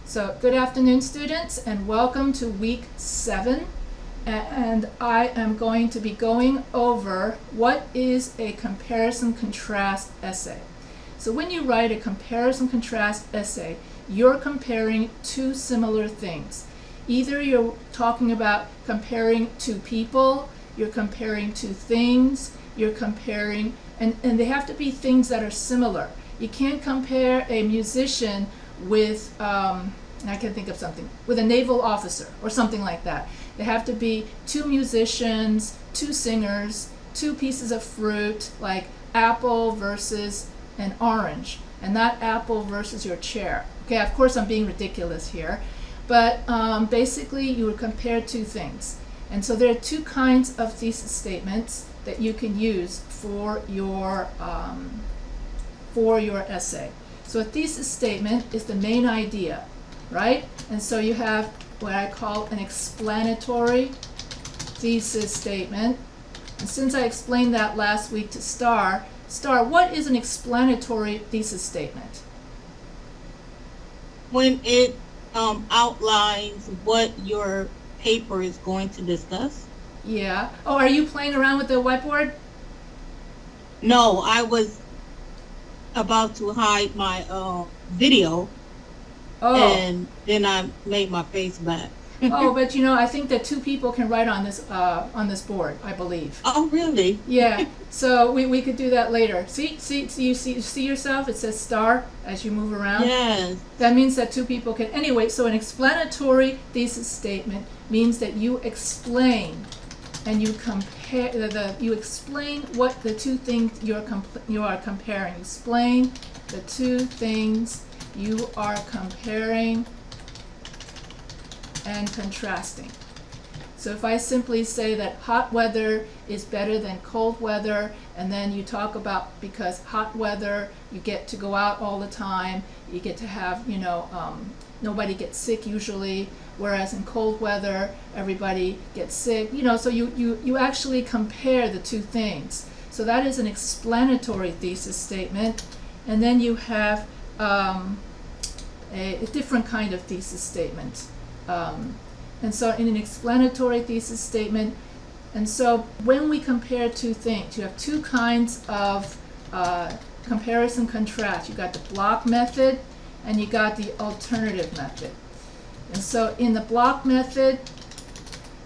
So good afternoon, students, and welcome to week 7. And I am going to be going over what is a comparison-contrast essay. So when you write a comparison-contrast essay, you're comparing two similar things. Either you're talking about comparing two people, you're comparing two things, you're comparing, and they have to be things that are similar. You can't compare a musician with, I can think of something, with a naval officer or something like that. They have to be two musicians, two singers, two pieces of fruit, like apple versus an orange, and not apple versus your chair. Okay, of course I'm being ridiculous here, but basically you would compare two things. And so there are two kinds of thesis statements that you can use for your essay. So a thesis statement is the main idea, right? And so you have what I call an explanatory thesis statement. And since I explained that last week to Star, what is an explanatory thesis statement? When it outlines what your paper is going to discuss. Yeah. Oh, are you playing around with the whiteboard? No, I was about to hide my video, and then I made my face back. Oh, but you know, I think that two people can write on this board, I believe. Oh, really? Yeah. So we could do that later. See, you see yourself? It says star as you move around. Yes. That means that two people can. Anyway, so an explanatory thesis statement means that you explain and you compare you explain what the two things you are comparing. Explain the two things you are comparing and contrasting. So if I simply say that hot weather is better than cold weather, and then you talk about, because hot weather you get to go out all the time, you get to have, nobody gets sick usually, whereas in cold weather everybody gets sick, so you actually compare the two things. So that is an explanatory thesis statement. And then you have a different kind of thesis statement. And so in an explanatory thesis statement, and so when we compare two things, you have two kinds of comparison contrast. You got the block method and you got the alternative method. And so in the block method,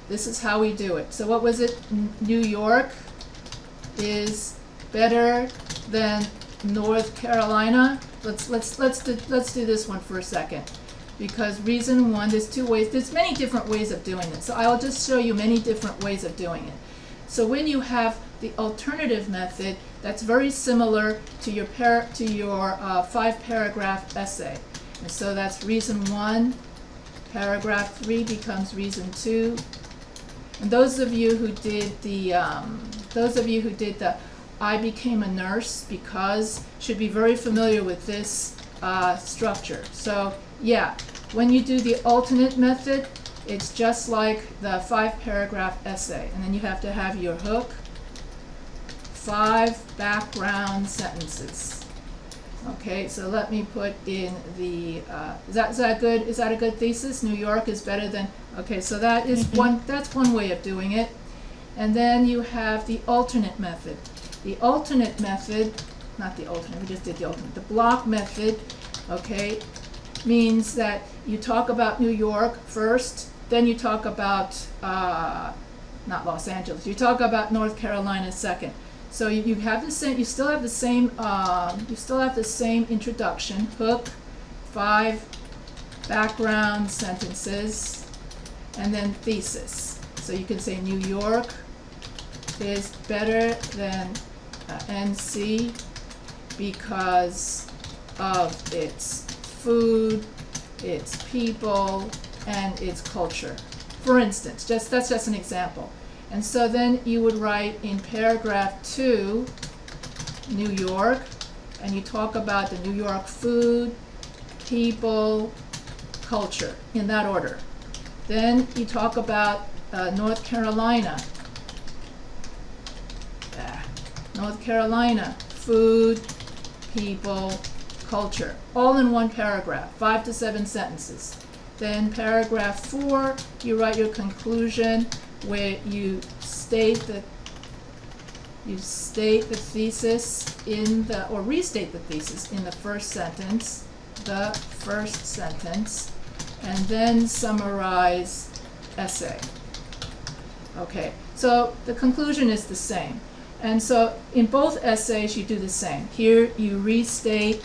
this is how we do it. So what was it? New York is better than North Carolina. Let's do this one for a second. Because reason one, there's many different ways of doing it. So I will just show you many different ways of doing it. So when you have the alternative method, that's very similar to your 5-paragraph essay. And so that's reason 1, paragraph 3 becomes reason 2. And those of you who did the I became a nurse because should be very familiar with this structure. So yeah, when you do the alternate method, it's just like the 5-paragraph essay. And then you have to have your hook, 5 background sentences. Okay, so let me put in the, is that good? Is that a good thesis? New York is better than, okay, so that is that's one way of doing it. And then you have the alternate method. The alternate method, not the alternate, we just did the alternate. The block method, okay, means that you talk about New York first, then you talk about, not Los Angeles, you talk about North Carolina second. So you have the same, you still have the same introduction, hook, 5 background sentences, and then thesis. So you can say New York is better than NC because of its food, its people, and its culture. For instance, that's just an example. And so then you would write in paragraph 2, New York, and you talk about the New York food, people, culture, in that order. Then you talk about North Carolina. North Carolina, food, people, culture, all in one paragraph, 5 to 7 sentences. Then paragraph 4, you write your conclusion where you state the thesis or restate the thesis in the first sentence, and then summarize essay. Okay, so the conclusion is the same. And so in both essays you do the same. Here you restate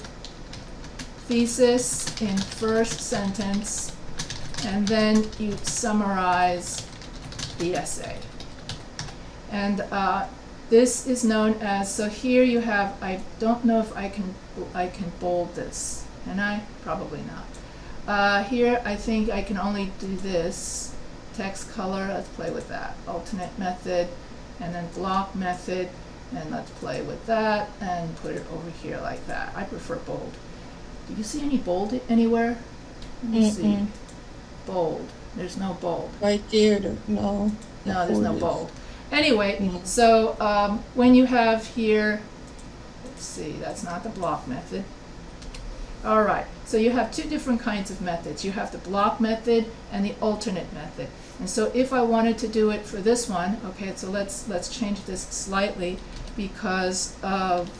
thesis in first sentence, and then you summarize the essay. And this is known as, so here you have, I don't know if I can bold this, and I probably not. Here I think I can only do this, text color, let's play with that, alternate method, and then block method, and let's play with that, and put it over here like that. I prefer bold. Do you see any bold anywhere? Let me see. Bold. There's no bold. Right there, no. No, there's no bold. Anyway, so when you have here, let's see, that's not the block method. All right, so you have two different kinds of methods. You have the block method and the alternate method. And so if I wanted to do it for this one, okay, so let's change this slightly because of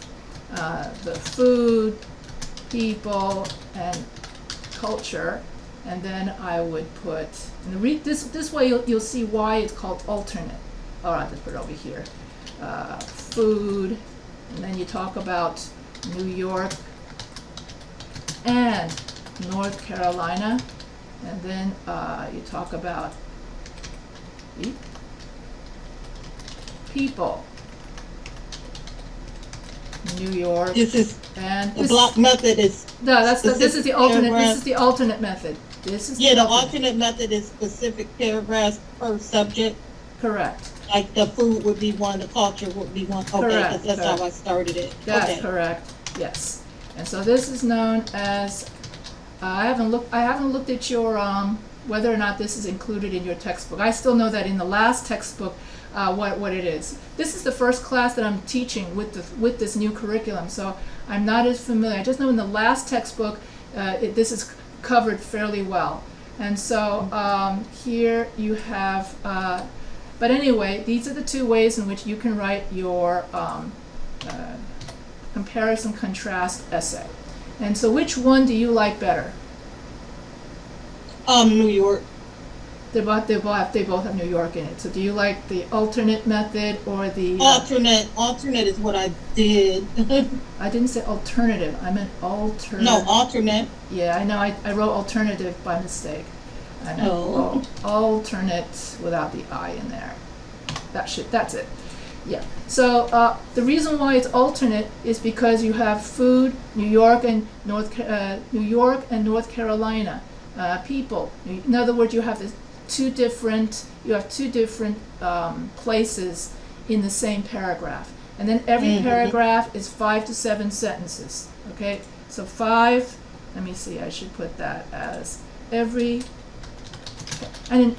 the food, people, and culture. And then I would put, and this way you'll see why it's called alternate. All right, let's put it over here. Food, and then you talk about New York and North Carolina, and then you talk about people, New York, and the block method is this is the alternate. This is the alternate method. This is the alternate method is specific paragraphs per subject. Correct. Like the food would be one, the culture would be one. Okay, correct, that's how I started it. That's okay. Correct. Yes. And so this is known as. I haven't looked at your whether or not this is included in your textbook. I still know that in the last textbook, what it is. This is the first class that I'm teaching with this new curriculum, so I'm not as familiar. I just know in the last textbook, this is covered fairly well. And so here you have. But anyway, these are the two ways in which you can write your comparison contrast essay. And so which one do you like better? New York. They both have New York in it. So do you like the alternate method or the alternate is what I did. I didn't say alternative. I meant alternate. No, alternate. Yeah, I know. I wrote alternative by mistake. I meant alternate without the I in there. That's it. Yeah. So the reason why it's alternate is because you have food, New York and North Carolina, people. In other words, you have two different places in the same paragraph, and then every paragraph is 5 to 7 sentences. Okay. So 5. Let me see. I should put that as every. And in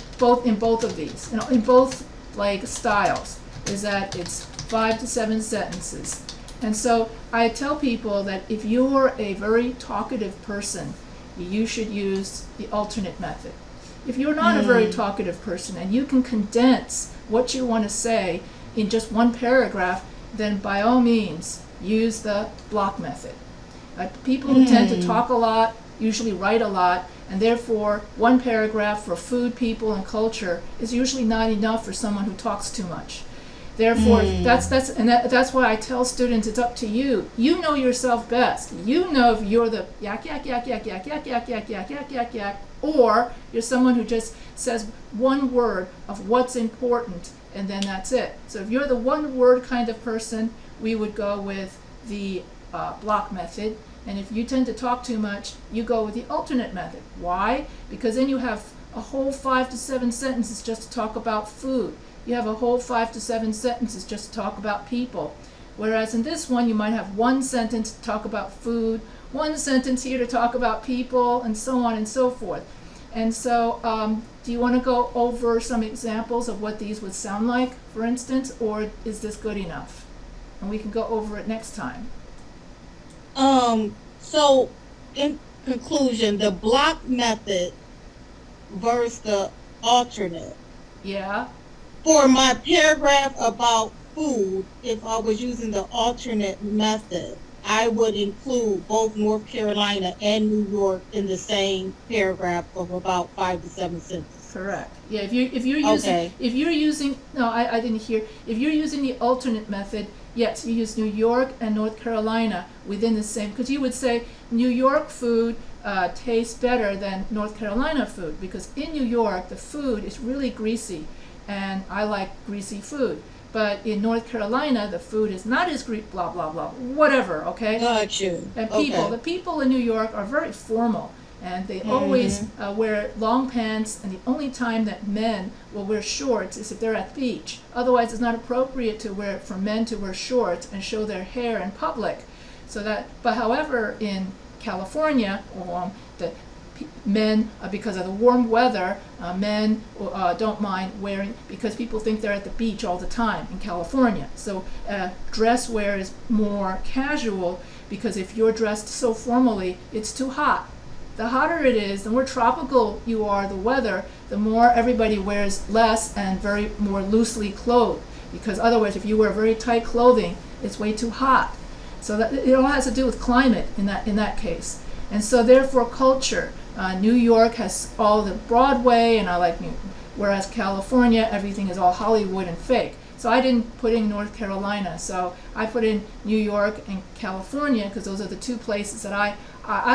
both of these, in both like styles, is that it's 5 to 7 sentences. And so I tell people that if you're a very talkative person, you should use the alternate method. If you're not a very talkative person and you can condense what you want to say in just one paragraph, then by all means use the block method. People who tend to talk a lot usually write a lot, and therefore one paragraph for food, people, and culture is usually not enough for someone who talks too much. Therefore, that's why I tell students it's up to you. You know yourself best. You know if you're the yak yak yak yak yak yak yak yak yak yak yak yak, or you're someone who just says one word of what's important and then that's it. So if you're the one word kind of person, we would go with the block method. And if you tend to talk too much, you go with the alternate method. Why? Because then you have a whole 5 to 7 sentences just to talk about food. You have a whole 5 to 7 sentences just to talk about people. Whereas in this one, you might have one sentence to talk about food, one sentence here to talk about people, and so on and so forth. And so, do you want to go over some examples of what these would sound like, for instance, or is this good enough? And we can go over it next time. So, in conclusion, the block method versus the alternate. Yeah. For my paragraph about food, if I was using the alternate method, I would include both North Carolina and New York in the same paragraph of about 5 to 7 sentences. Correct. Yeah, if you're using Okay. if you're using no, I didn't hear. If you're using the alternate method, yes, you use New York and North Carolina within the same, because you would say New York food tastes better than North Carolina food, because in New York the food is really greasy, and I like greasy food. But in North Carolina the food is not as greasy, blah blah blah, whatever. Okay. Got you. And Okay. the people in New York are very formal, and they always wear long pants, and the only time that men will wear shorts is if they're at the beach. Otherwise, it's not appropriate for men to wear shorts and show their hair in public. But however, in California, the men, because of the warm weather, men don't mind wearing, because people think they're at the beach all the time in California. So dress wear is more casual, because if you're dressed so formally, it's too hot. The hotter it is, the more tropical you are, the weather, the more everybody wears less and very more loosely clothed. Because otherwise, if you wear very tight clothing, it's way too hot. So that it all has to do with climate in that case. And so therefore culture. New York has all the Broadway, and whereas California, everything is all Hollywood and fake. So I didn't put in North Carolina. So I put in New York and California, because those are the two places that I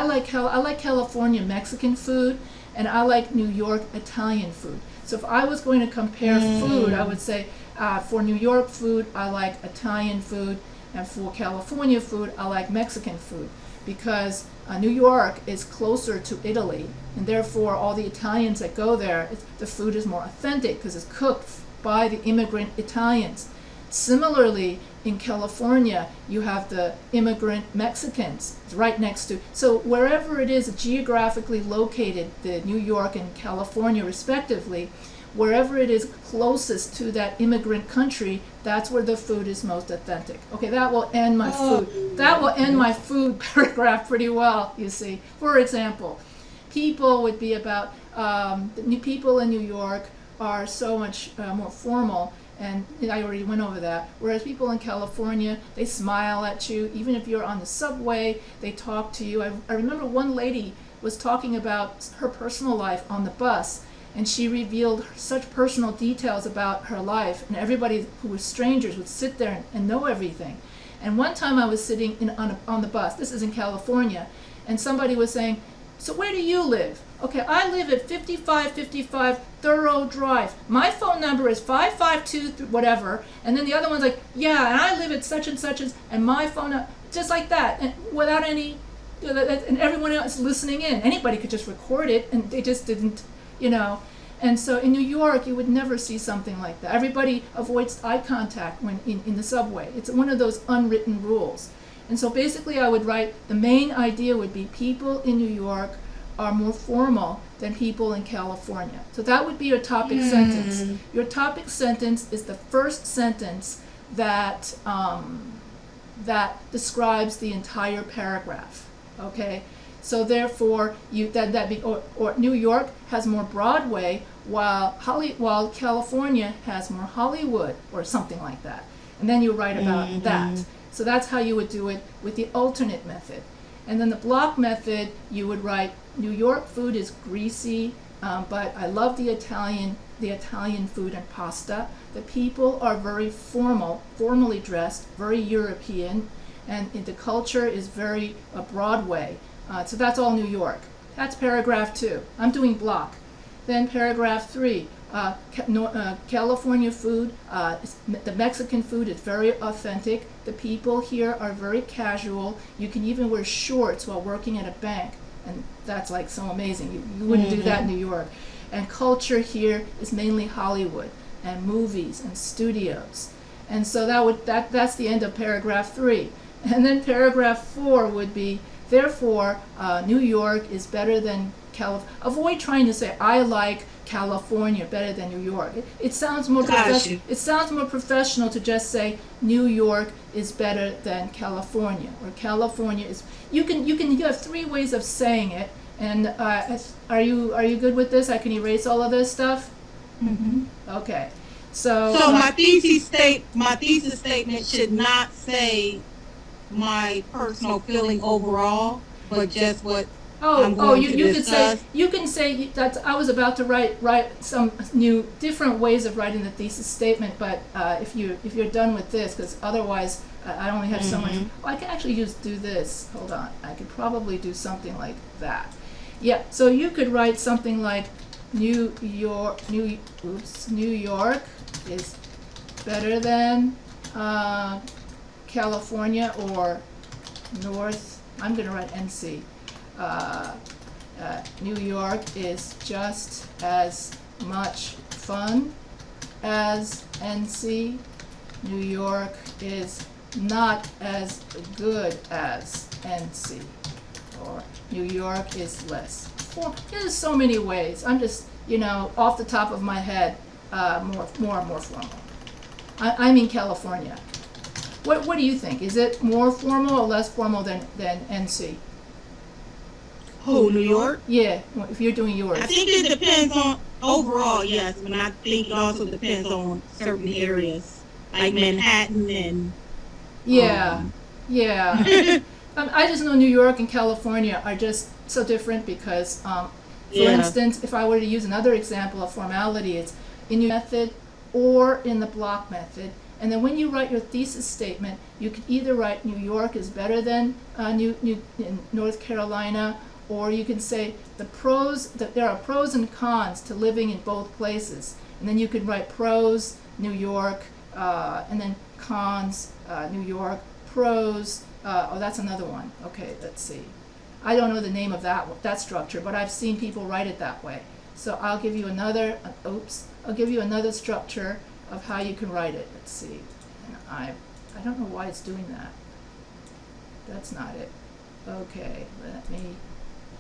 like. I like California Mexican food, and I like New York Italian food. So if I was going to compare food, I would say for New York food, I like Italian food, and for California food, I like Mexican food, because New York is closer to Italy, and therefore all the Italians that go there, the food is more authentic because it's cooked by the immigrant Italians. Similarly, in California, you have the immigrant Mexicans right next to. So wherever it is geographically located, the New York and California respectively, wherever it is closest to that immigrant country, that's where the food is most authentic. Okay, that will end my food. That will end my food paragraph pretty well, you see. For example, people would be about, the people in New York are so much more formal, and I already went over that. Whereas people in California, they smile at you. Even if you're on the subway, they talk to you. I remember one lady was talking about her personal life on the bus, and she revealed such personal details about her life, and everybody who was strangers would sit there and know everything. And one time I was sitting on the bus, this is in California, and somebody was saying, "So where do you live?" "Okay, I live at 5555 Thorough Drive. My phone number is 552 whatever." And then the other one's like, "Yeah, and I live at such and such, and my phone," just like that, and without any, and everyone else listening in. Anybody could just record it, and they just didn't, And so in New York, you would never see something like that. Everybody avoids eye contact when in the subway. It's one of those unwritten rules. And so basically I would write, the main idea would be people in New York are more formal than people in California. So that would be your topic sentence. Your topic sentence is the first sentence that that describes the entire paragraph. Okay? So therefore, or New York has more Broadway, while California has more Hollywood, or something like that. And then you write about that. So that's how you would do it with the alternate method. And then the block method, you would write, New York food is greasy, but I love the Italian food and pasta. The people are very formally dressed, very European, and the culture is very Broadway. So that's all New York. That's paragraph 2. I'm doing block. Then paragraph 3, California food, the Mexican food is very authentic. The people here are very casual. You can even wear shorts while working at a bank, and that's like so amazing. You wouldn't do that in New York. And culture here is mainly Hollywood and movies and studios. And so that's the end of paragraph 3. And then paragraph 4 would be Therefore, New York is better than California. Avoid trying to say, I like California better than New York. It sounds more Gotcha. it sounds more professional to just say New York is better than California, or California is. You have three ways of saying it. And are you good with this? I can erase all of this stuff. Mhm. Okay. So So my thesis statement should not say my personal feeling overall, but just what I'm going to you could say discuss. you can say that I was about to write some new different ways of writing the thesis statement, but if you're done with this, because otherwise I only have so much. Oh, I can actually do this. Hold on, I could probably do something like that. Yeah, so you could write something like New York is better than California, or I'm going to write NC. New York is just as much fun as NC. New York is not as good as NC. Or New York is less. Well, there's so many ways. I'm just, off the top of my head, more formal. I mean California. What do you think? Is it more formal or less formal than NC? Who, New York? Yeah, if you're doing yours. I think it depends on overall, yes, but I think it also depends on certain areas, like Manhattan and. Yeah, yeah. I just know New York and California are just so different because, for Yeah. instance, if I were to use another example of formality, it's in your method or in the block method. And then when you write your thesis statement, you could either write New York is better than in North Carolina, or you can say that there are pros and cons to living in both places. And then you could write pros, New York, and then cons, New York, pros. That's another one. Okay, let's see. I don't know the name of that structure, but I've seen people write it that way. So I'll give you another. I'll give you another structure of how you can write it. Let's see. And I don't know why it's doing that. That's not it. Okay, let me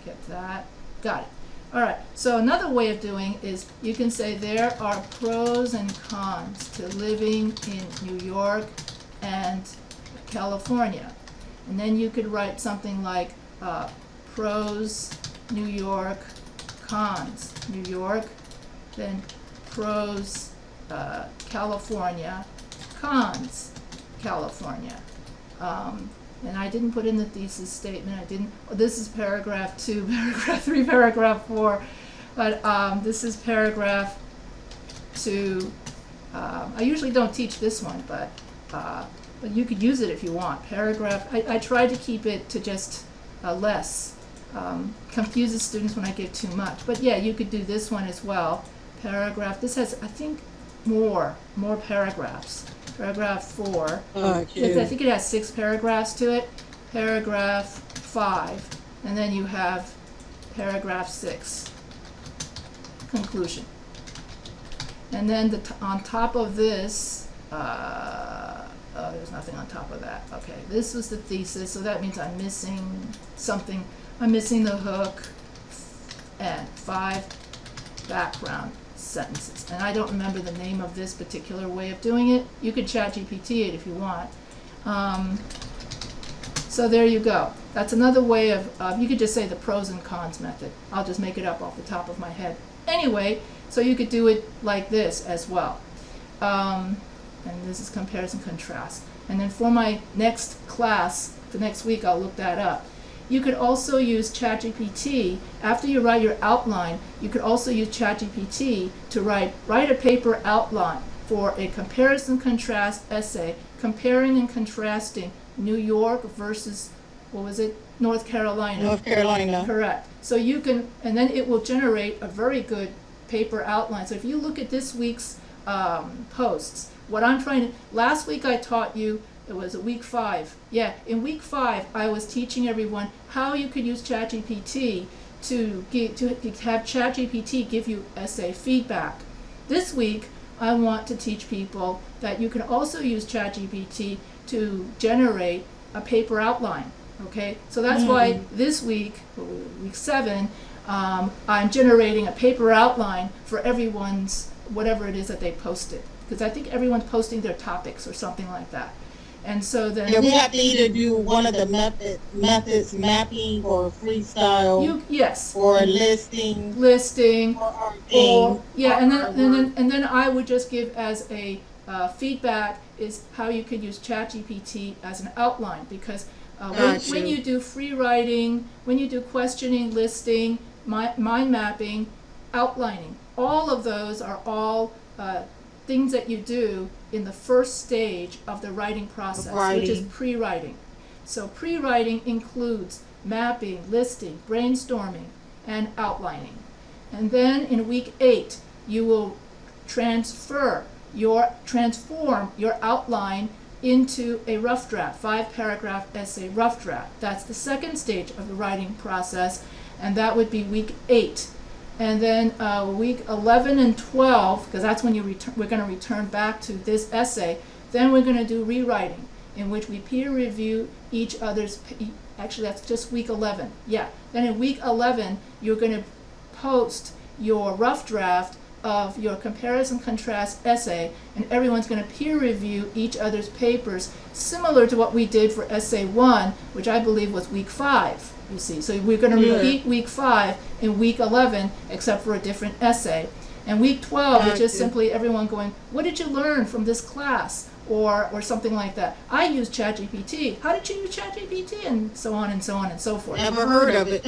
get that. Got it. All right. So another way of doing is you can say there are pros and cons to living in New York and California. And then you could write something like pros, New York, cons, New York, then pros, California, cons, California. And I didn't put in the thesis statement. This is paragraph 2, paragraph 3, paragraph 4. But this is paragraph 2. I usually don't teach this one, but you could use it if you want. Paragraph, I tried to keep it to just less. Confuses students when I give too much. But yeah, you could do this one as well. Paragraph, this has, I think, more paragraphs. Paragraph 4. I think it has 6 paragraphs to it. Paragraph 5. And then you have paragraph 6. Conclusion. And then on top of this, there's nothing on top of that. Okay, this was the thesis, so that means I'm missing something. I'm missing the hook and 5 background sentences. And I don't remember the name of this particular way of doing it. You could ChatGPT it if you want. So there you go. That's another way of, you could just say the pros and cons method. I'll just make it up off the top of my head. Anyway, so you could do it like this as well. And this is comparison contrast. And then for my next class, for next week, I'll look that up. You could also use ChatGPT. After you write your outline, you could also use ChatGPT to write a paper outline for a comparison contrast essay, comparing and contrasting New York versus, North Carolina. North Carolina. Correct. So you can, and then it will generate a very good paper outline. So if you look at this week's posts, last week I taught you, it was week 5. Yeah, in week 5, I was teaching everyone how you could use ChatGPT to have ChatGPT give you essay feedback. This week, I want to teach people that you can also use ChatGPT to generate a paper outline. Okay, so that's why this week, week 7, I'm generating a paper outline for everyone's, whatever it is that they posted. Because I think everyone's posting their topics or something like that. And so then Yeah, we have to either do one of the methods, mapping or freestyle, yes, or listing, listing, or our or theme. yeah, and or then I would just give as a feedback is how you could use ChatGPT as an outline, because when you do free writing, when you do questioning, listing, mind mapping, outlining, all of those are all things that you do in the first stage of the writing process, which is pre-writing. So pre-writing includes mapping, listing, brainstorming, and outlining. And then in week 8, you will transform your outline into a rough draft, 5-paragraph essay rough draft. That's the second stage of the writing process, and that would be week 8. And then week 11 and 12, because that's when we're going to return back to this essay, then we're going to do rewriting, in which we peer review each other's, actually that's just week 11, yeah. Then in week 11, you're going to post your rough draft of your comparison contrast essay, and everyone's going to peer review each other's papers, similar to what we did for essay 1, which I believe was week 5, you see. So we're going to repeat week 5 in week 11, except for a different essay. And week 12 is just simply everyone going, what did you learn from this class? Or something like that. I use ChatGPT. How did you use ChatGPT? And so on and so on and so forth. Never heard of it.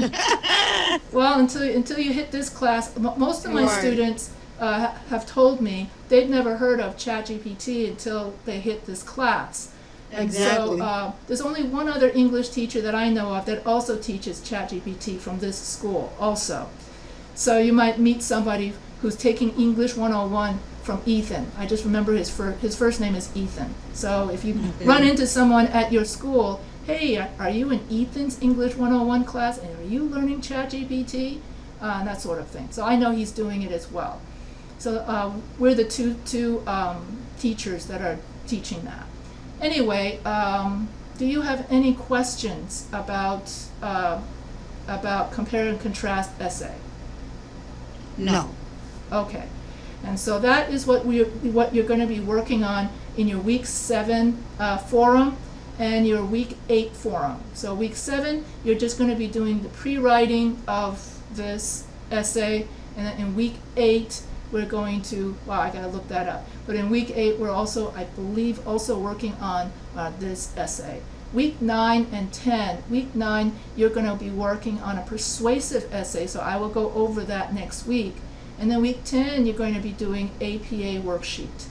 Well, until you hit this class, most of my students have told me they've never heard of ChatGPT until they hit this class. And so there's only one other English teacher that I know of that also teaches ChatGPT from this school also. So you might meet somebody who's taking English 101 from Ethan. I just remember his first name is Ethan. So if you run into someone at your school, hey, are you in Ethan's English 101 class, and are you learning ChatGPT? And that sort of thing. So I know he's doing it as well. So we're the two teachers that are teaching that. Anyway, do you have any questions about compare and contrast essay? No. Okay. And so that is what you're going to be working on in your week 7 forum and your week 8 forum. So week 7, you're just going to be doing the pre-writing of this essay, and then in week 8, we're going to, wow, I got to look that up. But in week 8, we're also, I believe, also working on this essay. Week 9 and 10. Week 9, you're going to be working on a persuasive essay, so I will go over that next week. And then week 10, you're going to be doing APA worksheet.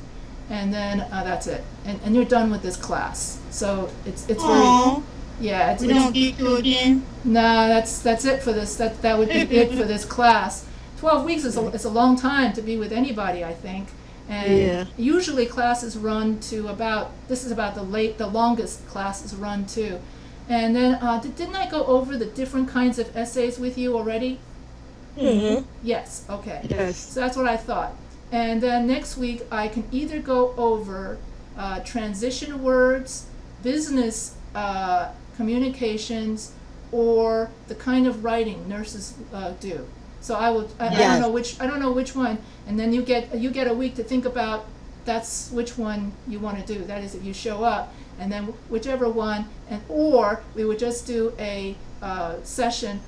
And then that's it. And you're done with this class. So it's very, yeah. We don't get to again? No, that's it for this. That would be it for this class. 12 weeks is a long time to be with anybody, I think. And usually classes run to about, this is about the longest classes run to. And then didn't I go over the different kinds of essays with you already? Mm-hmm. Yes, okay. Yes. So that's what I thought. And then next week I can either go over transition words, business communications, or the kind of writing nurses do. So I don't know which one. And then you get a week to think about that's which one you want to do. That is, if you show up, and then whichever one, or we would just do a session